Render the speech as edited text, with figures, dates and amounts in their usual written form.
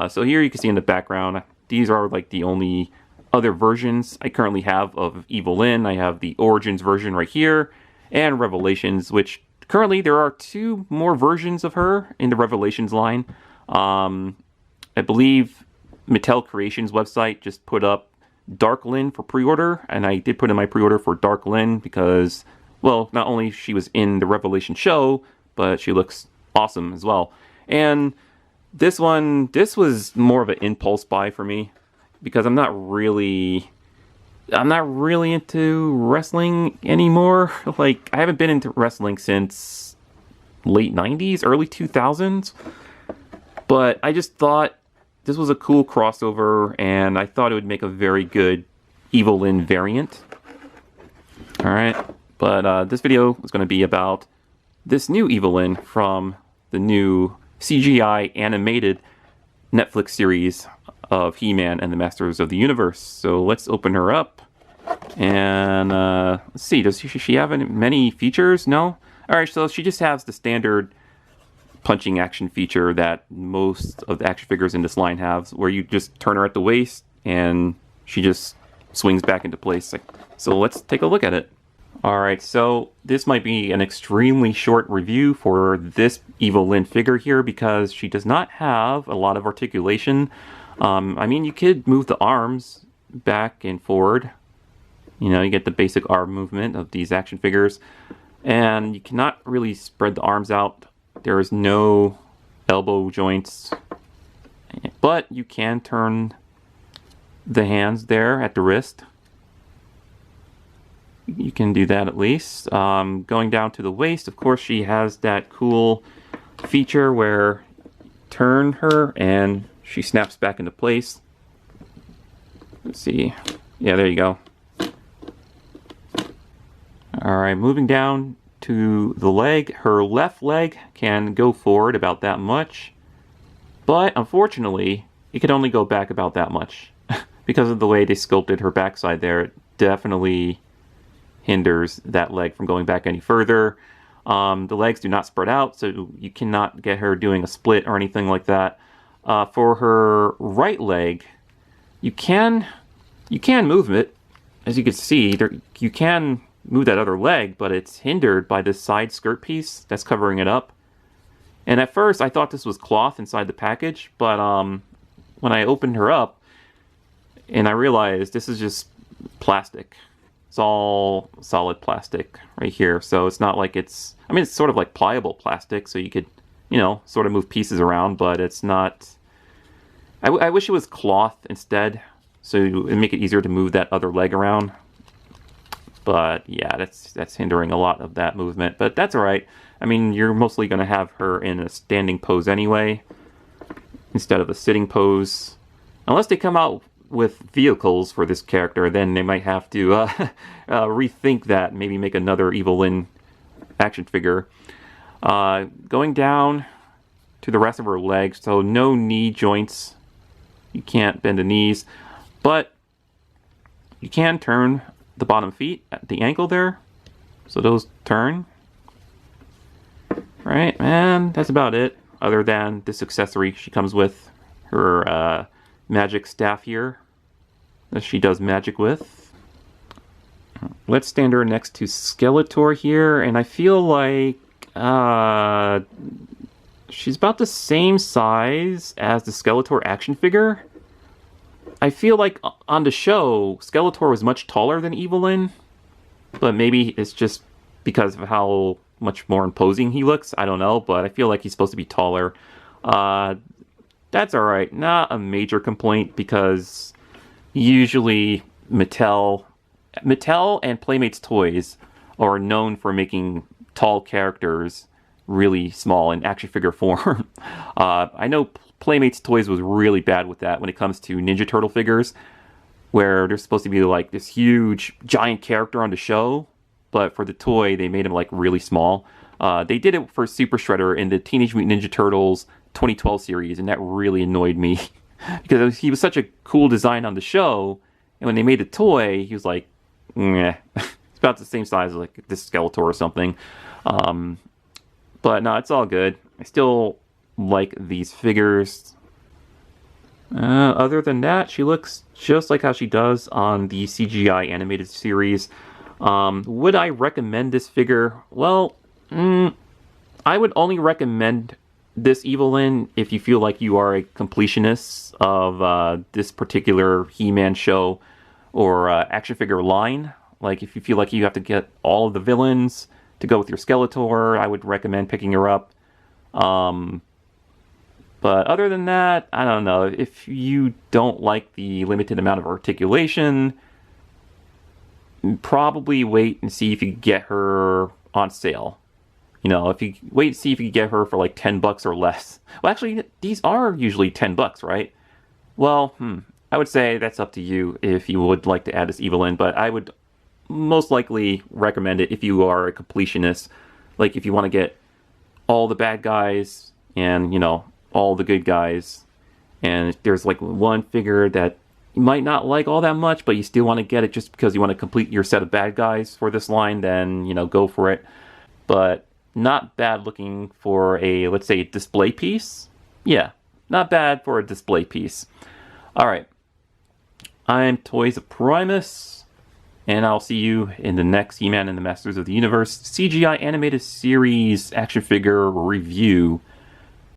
So here you can see in the background, these are like the only other versions I currently have of Evil Lyn. I have the Origins version right here, and Revelations, which currently there are 2 more versions of her in the Revelations line. I believe Mattel Creations website just put up Dark Lyn for pre-order, and I did put in my pre-order for Dark Lyn because, well, not only she was in the Revelation show, but she looks awesome as well. And this was more of an impulse buy for me because I'm not really into wrestling anymore. Like, I haven't been into wrestling since late 90s, early 2000s. But I just thought this was a cool crossover, and I thought it would make a very good Evil Lyn variant. Alright, but this video is going to be about this new Evil Lyn from the new CGI animated Netflix series of He-Man and the Masters of the Universe. So let's open her up. And let's see, does she have many features? No? Alright, so she just has the standard punching action feature that most of the action figures in this line have, where you just turn her at the waist and she just swings back into place. So let's take a look at it. Alright, so this might be an extremely short review for this Evil Lyn figure here because she does not have a lot of articulation. I mean, you could move the arms back and forward. You know, you get the basic arm movement of these action figures. And you cannot really spread the arms out. There is no elbow joints. But you can turn the hands there at the wrist. You can do that at least. Going down to the waist, of course, she has that cool feature where you turn her and she snaps back into place. Let's see. Yeah, there you go. Alright, moving down to the leg. Her left leg can go forward about that much. But, unfortunately, it can only go back about that much. Because of the way they sculpted her backside there, it definitely hinders that leg from going back any further. The legs do not spread out, so you cannot get her doing a split or anything like that. For her right leg, you can move it. As you can see, you can move that other leg, but it's hindered by this side skirt piece that's covering it up. And at first, I thought this was cloth inside the package, but when I opened her up, and I realized this is just plastic. It's all solid plastic right here, so it's not like it's... I mean, it's sort of like pliable plastic, so you could, you know, sort of move pieces around, but it's not... I wish it was cloth instead, so it'd make it easier to move that other leg around. But yeah, that's hindering a lot of that movement. But that's alright. I mean, you're mostly going to have her in a standing pose anyway, instead of a sitting pose. Unless they come out with vehicles for this character, then they might have to rethink that. Maybe make another Evil Lyn action figure. Going down to the rest of her legs, so no knee joints. You can't bend the knees. But you can turn the bottom feet at the ankle there. So those turn. Right, and that's about it. Other than this accessory she comes with. Her magic staff here that she does magic with. Let's stand her next to Skeletor here, and I feel like she's about the same size as the Skeletor action figure. I feel like on the show, Skeletor was much taller than Evil Lyn, but maybe it's just because of how much more imposing he looks. I don't know, but I feel like he's supposed to be taller. That's alright. Not a major complaint, because usually Mattel and Playmates Toys are known for making tall characters really small in action figure form. I know Playmates Toys was really bad with that when it comes to Ninja Turtle figures, where they're supposed to be like this huge giant character on the show, but for the toy they made him like really small. They did it for Super Shredder in the Teenage Mutant Ninja Turtles 2012 series, and that really annoyed me because he was such a cool design on the show, and when they made the toy, he was like, meh. It's about the same size as like this Skeletor or something. But no, it's all good. I still like these figures. Other than that, she looks just like how she does on the CGI animated series. Would I recommend this figure? Well, I would only recommend this Evil Lyn if you feel like you are a completionist of this particular He-Man show or action figure line. Like, if you feel like you have to get all of the villains to go with your Skeletor, I would recommend picking her up. But other than that, I don't know. If you don't like the limited amount of articulation, probably wait and see if you can get her on sale. You know, if you wait and see if you can get her for like $10 or less. Well, actually, these are usually $10, right? Well, I would say that's up to you if you would like to add this Evil Lyn, but I would most likely recommend it if you are a completionist. Like, if you want to get all the bad guys and, you know, all the good guys, and if there's like one figure that you might not like all that much, but you still want to get it just because you want to complete your set of bad guys for this line, then, you know, go for it. But not bad looking for a, let's say, display piece. Yeah, not bad for a display piece. Alright, I'm Toys of Primus, and I'll see you in the next He-Man and the Masters of the Universe CGI animated series action figure review.